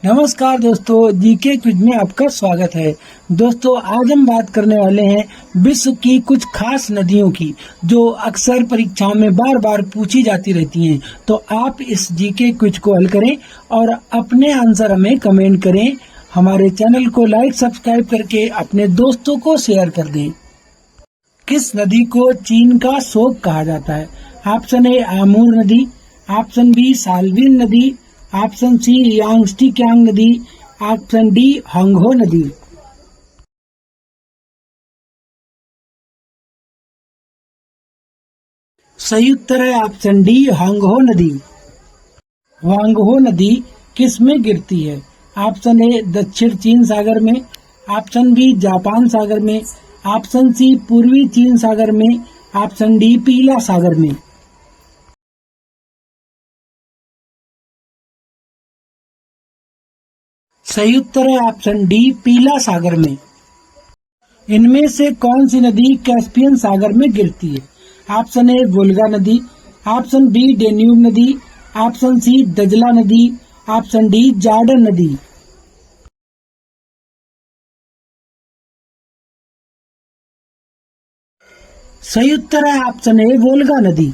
नमस्कार दोस्तों, GK quiz में आपका स्वागत है। दोस्तों, आज हम बात करने वाले हैं विश्व की कुछ खास नदियों की जो अक्सर परीक्षाओं में बार बार पूछी जाती रहती हैं। तो आप इस जीके क्विज को हल करें और अपने आंसर हमें कमेंट करें। हमारे चैनल को लाइक सब्सक्राइब करके अपने दोस्तों को शेयर कर दें। किस नदी को चीन का शोक कहा जाता है? ऑप्शन ए आमूर नदी, ऑप्शन बी साल्विन नदी, ऑप्शन सी यांगस्टी क्यांग नदी, ऑप्शन डी होंगहो नदी। सही उत्तर है ऑप्शन डी होंगहो नदी। होंगहो नदी किस में गिरती है? ऑप्शन ए दक्षिण चीन सागर में, ऑप्शन बी जापान सागर में, ऑप्शन सी पूर्वी चीन सागर में, ऑप्शन डी पीला सागर में। सही उत्तर है ऑप्शन डी पीला सागर में। इनमें से कौन सी नदी कैस्पियन सागर में गिरती है? ऑप्शन ए वोल्गा नदी, ऑप्शन बी डेन्यूब नदी, ऑप्शन सी दजला नदी, ऑप्शन डी जॉर्डन नदी। सही उत्तर है ऑप्शन ए वोल्गा नदी।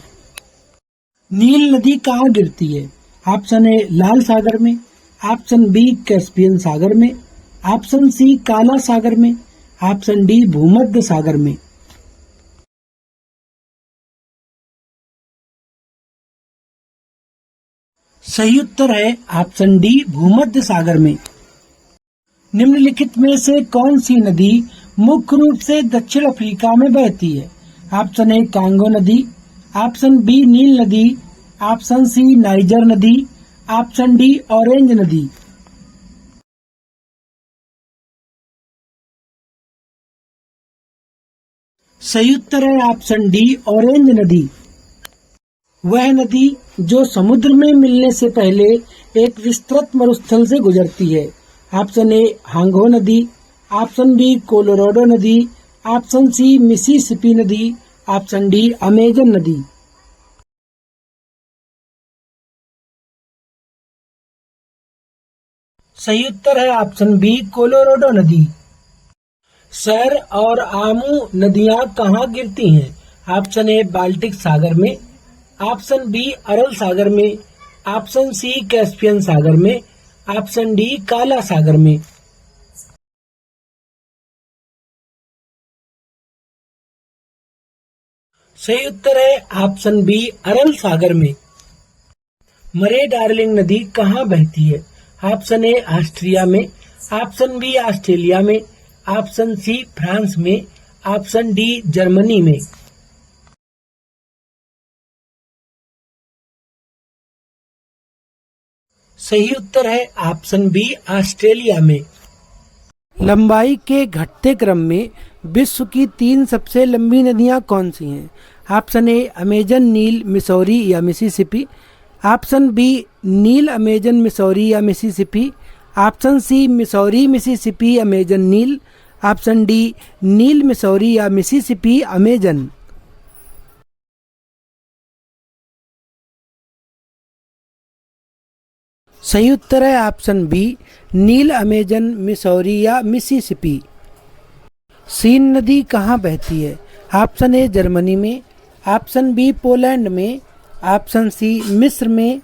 नील नदी कहाँ गिरती है? ऑप्शन ए लाल सागर में, ऑप्शन बी कैस्पियन सागर में, ऑप्शन सी काला सागर में, ऑप्शन डी भूमध्य सागर में। सही उत्तर है ऑप्शन डी भूमध्य सागर में। निम्नलिखित में से कौन सी नदी मुख्य रूप से दक्षिण अफ्रीका में बहती है? ऑप्शन ए कांगो नदी, ऑप्शन बी नील नदी, ऑप्शन सी नाइजर नदी, ऑप्शन डी ऑरेंज नदी। सही उत्तर है ऑप्शन डी ऑरेंज नदी। वह नदी जो समुद्र में मिलने से पहले एक विस्तृत मरुस्थल से गुजरती है। ऑप्शन ए होंगहो नदी, ऑप्शन बी कोलोराडो नदी, ऑप्शन सी मिसिसिपी नदी, ऑप्शन डी अमेजन नदी। सही उत्तर है ऑप्शन बी कोलोराडो नदी। सर और आमू नदियां कहाँ गिरती हैं? ऑप्शन ए बाल्टिक सागर में, ऑप्शन बी अरल सागर में, ऑप्शन सी कैस्पियन सागर में, ऑप्शन डी काला सागर में। सही उत्तर है ऑप्शन बी अरल सागर में। मरे डार्लिंग नदी कहाँ बहती है? ऑप्शन ए ऑस्ट्रिया में, ऑप्शन बी ऑस्ट्रेलिया में, ऑप्शन सी फ्रांस में, ऑप्शन डी जर्मनी में। सही उत्तर है ऑप्शन बी ऑस्ट्रेलिया में। लंबाई के घटते क्रम में विश्व की 3 सबसे लंबी नदियां कौन सी हैं? Option A Amazon, Nile, Missouri या Mississippi, option B Nile, Amazon, Missouri या Mississippi, option C Missouri, Mississippi, Amazon, Nile, option D Nile, Missouri या मिसिसिपी, अमेजन। सही उत्तर है option B Nile, Amazon, Missouri या मिसिसिपी। सीन नदी कहाँ बहती है? ऑप्शन ए जर्मनी में, ऑप्शन बी पोलैंड में, ऑप्शन सी मिस्र में,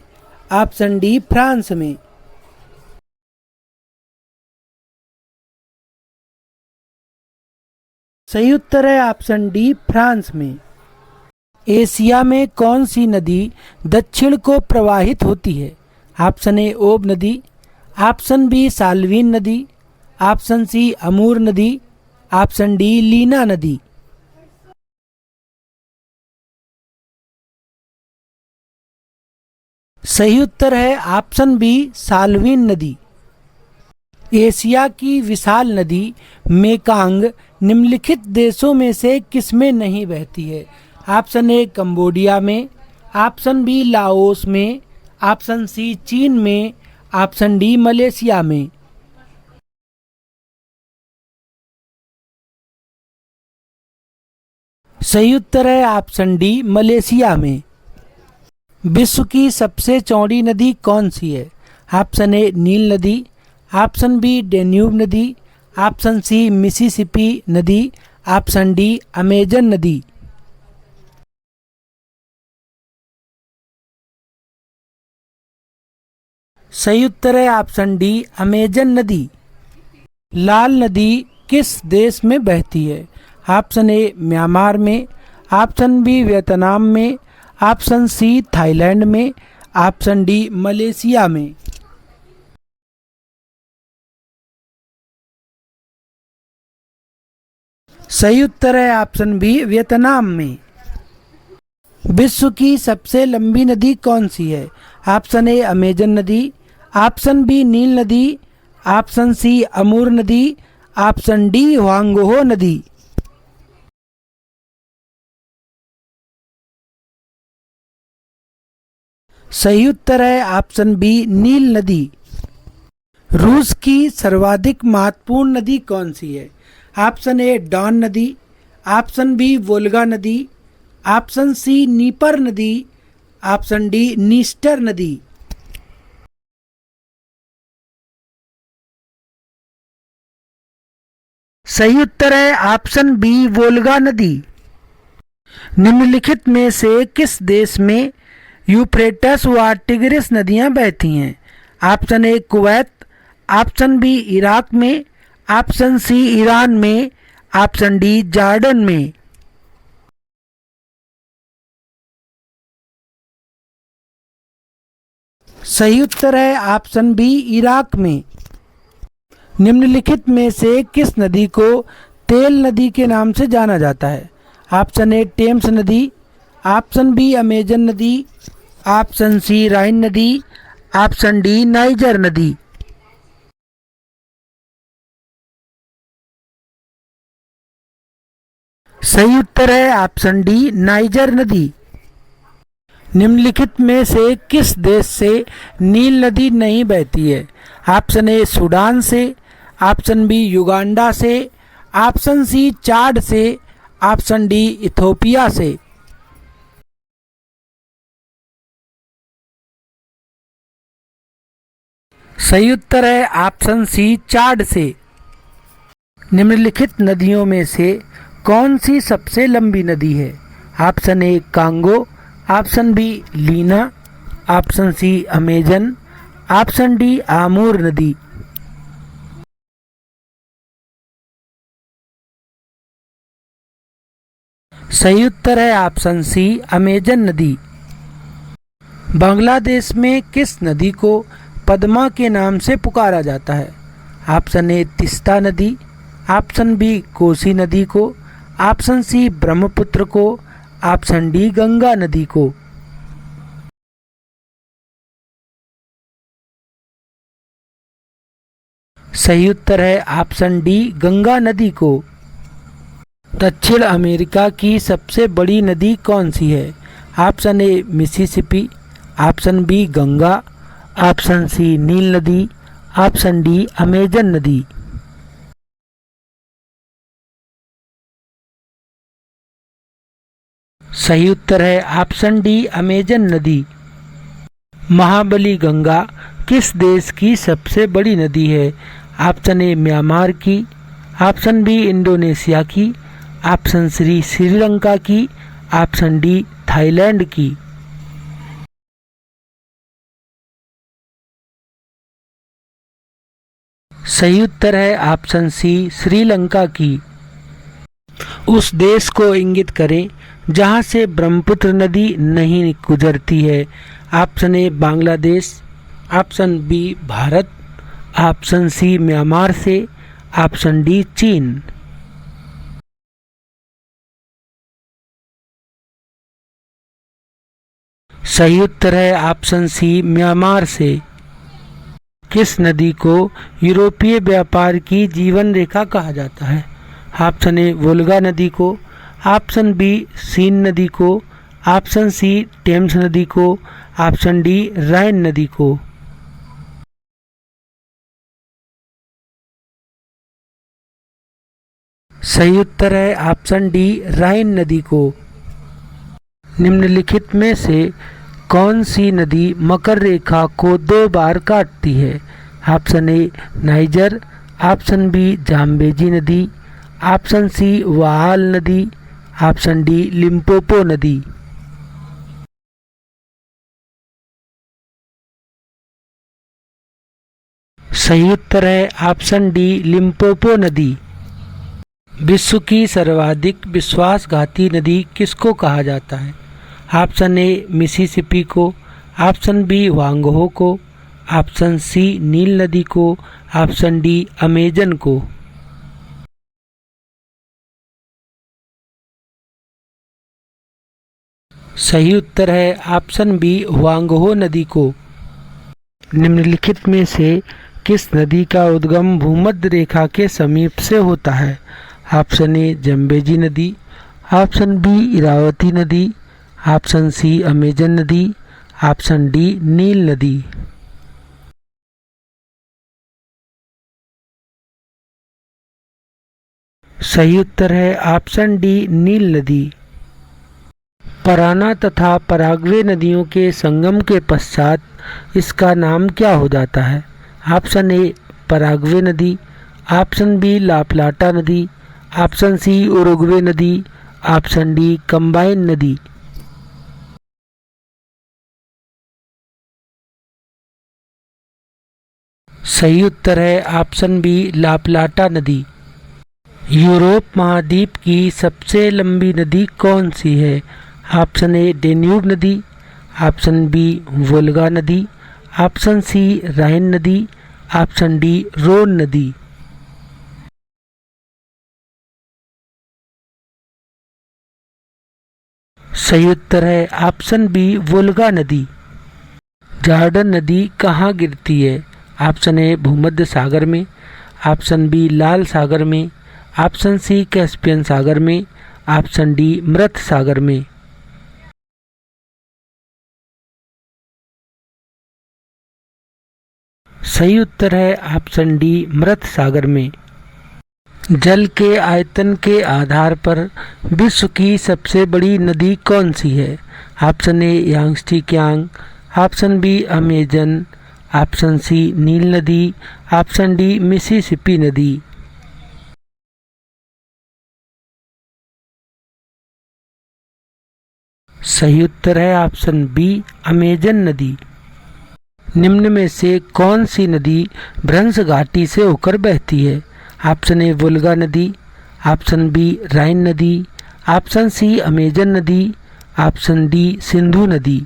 ऑप्शन डी फ्रांस में। सही उत्तर है ऑप्शन डी फ्रांस में। एशिया में कौन सी नदी दक्षिण को प्रवाहित होती है? ऑप्शन ए ओब नदी, ऑप्शन बी साल्विन नदी, ऑप्शन सी अमूर नदी, ऑप्शन डी लीना नदी। सही उत्तर है ऑप्शन बी साल्विन नदी। एशिया की विशाल नदी मेकांग निम्नलिखित देशों में से किसमें नहीं बहती है? ऑप्शन ए कंबोडिया में, ऑप्शन बी लाओस में, ऑप्शन सी चीन में, ऑप्शन डी मलेशिया में। सही उत्तर है ऑप्शन डी मलेशिया में। विश्व की सबसे चौड़ी नदी कौन सी है? ऑप्शन ए नील नदी, ऑप्शन बी डेन्यूब नदी, ऑप्शन सी मिसिसिपी नदी, ऑप्शन डी अमेजन नदी। सही उत्तर है ऑप्शन डी अमेजन नदी। लाल नदी किस देश में बहती है? ऑप्शन ए म्यांमार में, ऑप्शन बी वियतनाम में, ऑप्शन सी थाईलैंड में, ऑप्शन डी मलेशिया में। सही उत्तर है ऑप्शन बी वियतनाम में। विश्व की सबसे लंबी नदी कौन सी है? ऑप्शन ए अमेजन नदी, ऑप्शन बी नील नदी, ऑप्शन सी अमूर नदी, ऑप्शन डी हुआंगहो नदी। सही उत्तर है ऑप्शन बी नील नदी। रूस की सर्वाधिक महत्वपूर्ण नदी कौन सी है? ऑप्शन ए डॉन नदी, ऑप्शन बी वोल्गा नदी, ऑप्शन सी नीपर नदी, ऑप्शन डी नीस्टर नदी। सही उत्तर है ऑप्शन बी वोल्गा नदी। निम्नलिखित में से किस देश में यूफ्रेटस व टिग्रिस नदियां बहती हैं? Option A Kuwait, option B Iraq में, ऑप्शन सी ईरान में, ऑप्शन डी जॉर्डन में। सही उत्तर है ऑप्शन बी इराक में। निम्नलिखित में से किस नदी को तेल नदी के नाम से जाना जाता है? ऑप्शन ए टेम्स नदी, ऑप्शन बी अमेजन नदी, ऑप्शन सी राइन नदी, ऑप्शन डी नाइजर नदी। सही उत्तर है ऑप्शन डी नाइजर नदी। निम्नलिखित में से किस देश से नील नदी नहीं बहती है? ऑप्शन ए सूडान से, ऑप्शन बी युगांडा से, ऑप्शन सी चाड से, ऑप्शन डी इथोपिया से। सही उत्तर है ऑप्शन सी चाड से। निम्नलिखित नदियों में से कौन सी सबसे लंबी नदी है? Option A Congo, option B Lena, option C Amazon, option D Amur नदी। सही उत्तर है ऑप्शन सी अमेजन नदी। बांग्लादेश में किस नदी को पद्मा के नाम से पुकारा जाता है? ऑप्शन ए तिस्ता नदी, ऑप्शन बी कोसी नदी को, ऑप्शन सी ब्रह्मपुत्र को, ऑप्शन डी गंगा नदी को। सही उत्तर है ऑप्शन डी गंगा नदी को। दक्षिण अमेरिका की सबसे बड़ी नदी कौन सी है? Option A Mississippi, option B Ganga, option C Nile नदी, ऑप्शन डी अमेजन नदी। सही उत्तर है ऑप्शन डी अमेजन नदी। महाबली गंगा किस देश की सबसे बड़ी नदी है? ऑप्शन ए म्यांमार की, ऑप्शन बी इंडोनेशिया की, ऑप्शन सी श्रीलंका की, ऑप्शन डी थाईलैंड की। सही उत्तर है ऑप्शन सी श्रीलंका की। उस देश को इंगित करें जहां से ब्रह्मपुत्र नदी नहीं गुजरती है। Option A Bangladesh, option B Bharat, option C Myanmar से, ऑप्शन डी चीन। सही उत्तर है ऑप्शन सी म्यांमार से। किस नदी को यूरोपीय व्यापार की जीवन रेखा कहा जाता है? ऑप्शन ए वोल्गा नदी को, ऑप्शन बी सीन नदी को, ऑप्शन सी टेम्स नदी को, ऑप्शन डी राइन नदी को। सही उत्तर है ऑप्शन डी राइन नदी को। निम्नलिखित में से कौन सी नदी मकर रेखा को 2 बार काटती है? Option A Niger, option B Zambezi नदी, ऑप्शन सी वाल नदी, ऑप्शन डी लिम्पोपो नदी। सही उत्तर है ऑप्शन डी लिम्पोपो नदी। विश्व की सर्वाधिक विश्वासघाती नदी किसको कहा जाता है? ऑप्शन ए मिसिसिपी को, ऑप्शन बी वांगहो को, ऑप्शन सी नील नदी को, ऑप्शन डी अमेजन को। सही उत्तर है ऑप्शन बी वांगहो नदी को। निम्नलिखित में से किस नदी का उद्गम भूमध्य रेखा के समीप से होता है? ऑप्शन ए जम्बेजी नदी, ऑप्शन बी इरावती नदी, ऑप्शन सी अमेजन नदी, ऑप्शन डी नील नदी। सही उत्तर है ऑप्शन डी नील नदी। पराना तथा पराग्वे नदियों के संगम के पश्चात इसका नाम क्या हो जाता है? ऑप्शन ए पराग्वे नदी, ऑप्शन बी ला प्लाटा नदी, ऑप्शन सी उरुग्वे नदी, ऑप्शन डी कंबाइन नदी। सही उत्तर है ऑप्शन बी ला प्लाटा नदी। यूरोप महाद्वीप की सबसे लंबी नदी कौन सी है? ऑप्शन ए डेन्यूब नदी, ऑप्शन बी वोल्गा नदी, ऑप्शन सी राइन नदी, ऑप्शन डी रोन नदी। सही उत्तर है ऑप्शन बी वोल्गा नदी। जॉर्डन नदी कहाँ गिरती है? ऑप्शन ए भूमध्य सागर में, ऑप्शन बी लाल सागर में, ऑप्शन सी कैस्पियन सागर में, ऑप्शन डी मृत सागर में। सही उत्तर है ऑप्शन डी मृत सागर में। जल के आयतन के आधार पर विश्व की सबसे बड़ी नदी कौन सी है? Option A Yangtze Kiang, option B Amazon, option C Nile नदी, ऑप्शन डी मिसिसिपी नदी। सही उत्तर है ऑप्शन बी अमेजन नदी। निम्न में से कौन सी नदी भ्रंश घाटी से होकर बहती है? ऑप्शन ए वोल्गा नदी, ऑप्शन बी राइन नदी, ऑप्शन सी अमेजन नदी, ऑप्शन डी सिंधु नदी।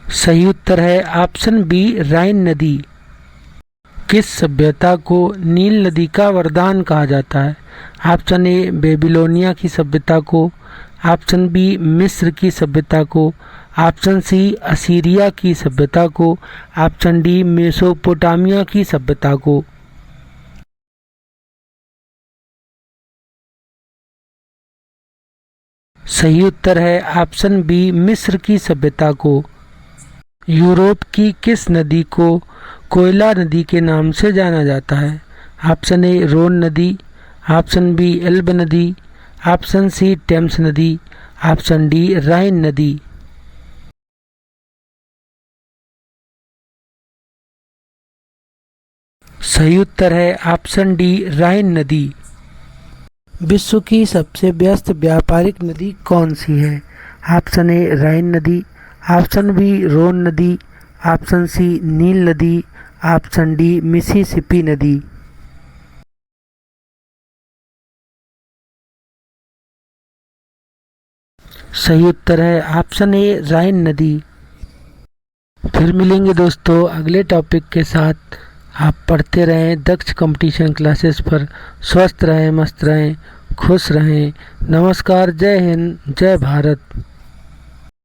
सही उत्तर है ऑप्शन बी राइन नदी। किस सभ्यता को नील नदी का वरदान कहा जाता है? ऑप्शन ए बेबीलोनिया की सभ्यता को, ऑप्शन बी मिस्र की सभ्यता को, ऑप्शन सी असीरिया की सभ्यता को, ऑप्शन डी मेसोपोटामिया की सभ्यता को। सही उत्तर है ऑप्शन बी मिस्र की सभ्यता को। यूरोप की किस नदी को कोयला नदी के नाम से जाना जाता है? ऑप्शन ए रोन नदी, ऑप्शन बी एल्ब नदी, ऑप्शन सी टेम्स नदी, ऑप्शन डी राइन नदी। सही उत्तर है ऑप्शन डी राइन नदी। विश्व की सबसे व्यस्त व्यापारिक नदी कौन सी है? ऑप्शन ए राइन नदी, ऑप्शन बी रोन नदी, ऑप्शन सी नील नदी, ऑप्शन डी मिसिसिपी नदी। सही उत्तर है ऑप्शन ए राइन नदी। फिर मिलेंगे दोस्तों अगले टॉपिक के साथ। आप पढ़ते रहें दक्ष कंपटीशन क्लासेस पर। स्वस्थ रहें, मस्त रहें, खुश रहें। नमस्कार, जय हिंद, जय भारत।